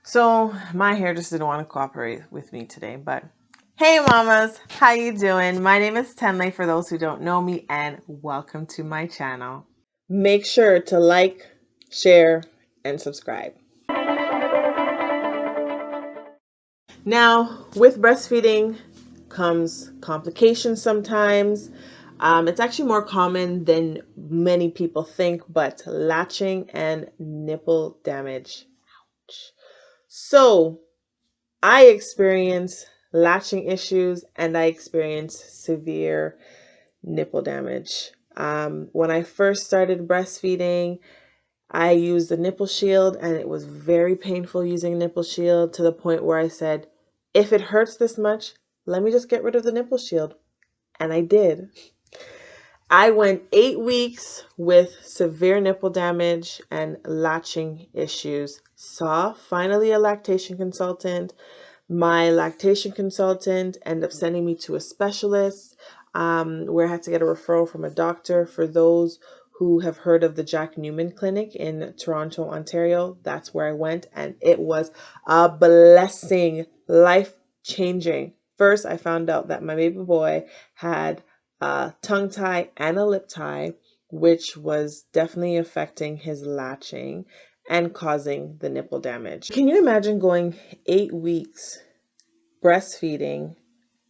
So my hair just didn't want to cooperate with me today, but hey mamas, how you doing? My name is Tenn-Lai for those who don't know me, and welcome to my channel. Make sure to like, share, and subscribe. Now, with breastfeeding comes complications sometimes. It's actually more common than many people think, but latching and nipple damage. So, I experience latching issues and I experience severe nipple damage. When I first started breastfeeding, I used a nipple shield and it was very painful using a nipple shield to the point where I said, if it hurts this much, let me just get rid of the nipple shield. And I did. I went 8 weeks with severe nipple damage and latching issues. Saw finally a lactation consultant. My lactation consultant ended up sending me to a specialist where I had to get a referral from a doctor. For those who have heard of the Jack Newman Clinic in Toronto, Ontario, that's where I went, and it was a blessing, life changing. First, I found out that my baby boy had a tongue tie and a lip tie, which was definitely affecting his latching and causing the nipple damage. Can you imagine going 8 weeks breastfeeding?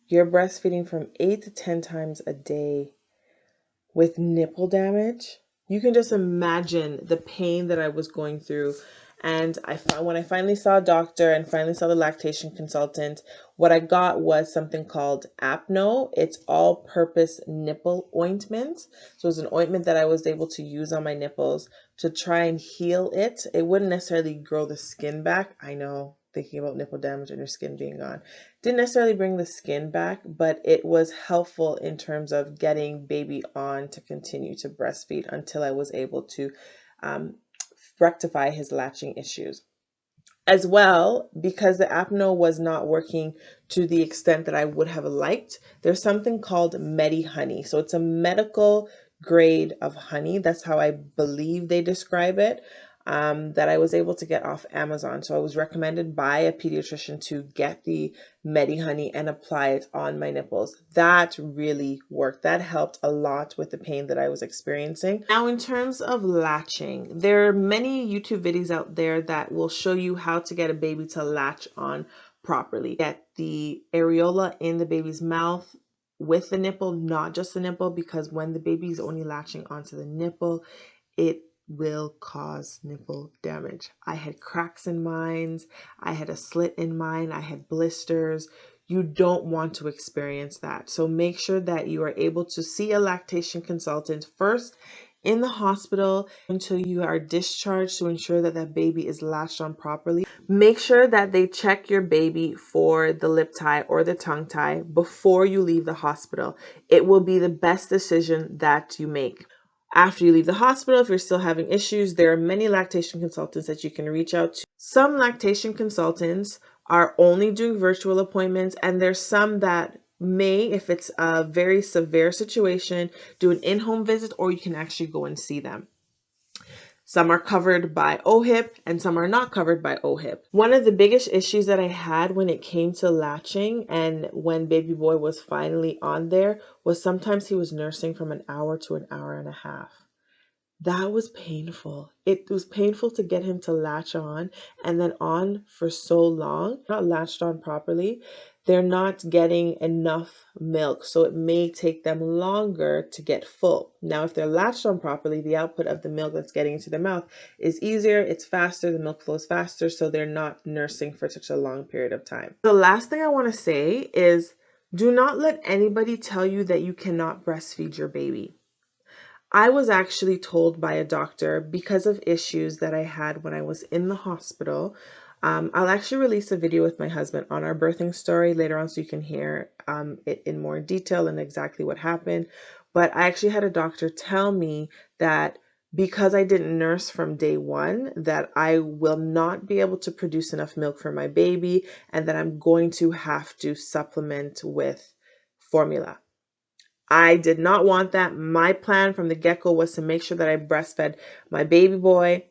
You're breastfeeding from 8 to 10 times a day with nipple damage. You can just imagine the pain that I was going through. And when I finally saw a doctor and finally saw the lactation consultant, what I got was something called Apno. It's all-purpose nipple ointment. So it was an ointment that I was able to use on my nipples to try and heal it. It wouldn't necessarily grow the skin back. I know, thinking about nipple damage and your skin being gone. Didn't necessarily bring the skin back, but it was helpful in terms of getting baby on to continue to breastfeed until I was able to rectify his latching issues. As well, because the Apno was not working to the extent that I would have liked, there's something called Medi Honey. So it's a medical grade of honey. That's how I believe they describe it. That I was able to get off Amazon. So I was recommended by a pediatrician to get the Medi Honey and apply it on my nipples. That really worked. That helped a lot with the pain that I was experiencing. Now, in terms of latching, there are many YouTube videos out there that will show you how to get a baby to latch on properly. Get the areola in the baby's mouth with the nipple, not just the nipple, because when the baby is only latching onto the nipple, it will cause nipple damage. I had cracks in mine, I had a slit in mine, I had blisters. You don't want to experience that. So make sure that you are able to see a lactation consultant first in the hospital until you are discharged to ensure that that baby is latched on properly. Make sure that they check your baby for the lip tie or the tongue tie before you leave the hospital. It will be the best decision that you make. After you leave the hospital, if you're still having issues, there are many lactation consultants that you can reach out to. Some lactation consultants are only doing virtual appointments, and there's some that may, if it's a very severe situation, do an in-home visit, or you can actually go and see them. Some are covered by OHIP and some are not covered by OHIP. One of the biggest issues that I had when it came to latching and when baby boy was finally on there was sometimes he was nursing from an hour to an hour and a half. That was painful. It was painful to get him to latch on and then on for so long, not latched on properly. They're not getting enough milk, so it may take them longer to get full. Now, if they're latched on properly, the output of the milk that's getting into their mouth is easier, it's faster, the milk flows faster, so they're not nursing for such a long period of time. The last thing I want to say is do not let anybody tell you that you cannot breastfeed your baby. I was actually told by a doctor because of issues that I had when I was in the hospital. I'll actually release a video with my husband on our birthing story later on so you can hear it in more detail and exactly what happened. But I actually had a doctor tell me that because I didn't nurse from day one, that I will not be able to produce enough milk for my baby and that I'm going to have to supplement with formula. I did not want that. My plan from the get-go was to make sure that I breastfed my baby boy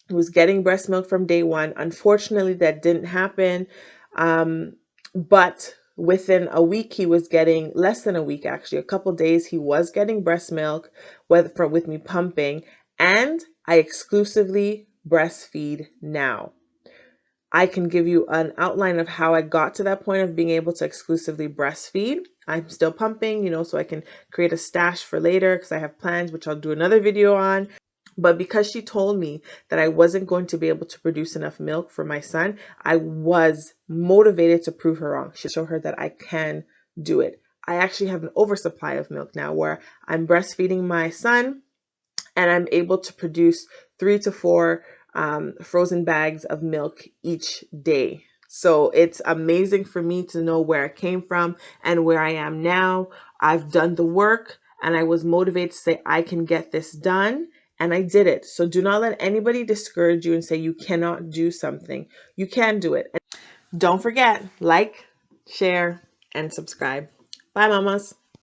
was getting breast milk from day one. Unfortunately, that didn't happen. But within a week, he was getting, less than a week actually, a couple days, he was getting breast milk with me pumping, and I exclusively breastfeed now. I can give you an outline of how I got to that point of being able to exclusively breastfeed. I'm still pumping, so I can create a stash for later because I have plans, which I'll do another video on. But because she told me that I wasn't going to be able to produce enough milk for my son, I was motivated to prove her wrong. She showed her that I can do it. I actually have an oversupply of milk now where I'm breastfeeding my son and I'm able to produce 3 to 4 frozen bags of milk each day. So it's amazing for me to know where I came from and where I am now. I've done the work and I was motivated to say, I can get this done. And I did it. So do not let anybody discourage you and say you cannot do something. You can do it. Don't forget, like, share, and subscribe. Bye, mamas.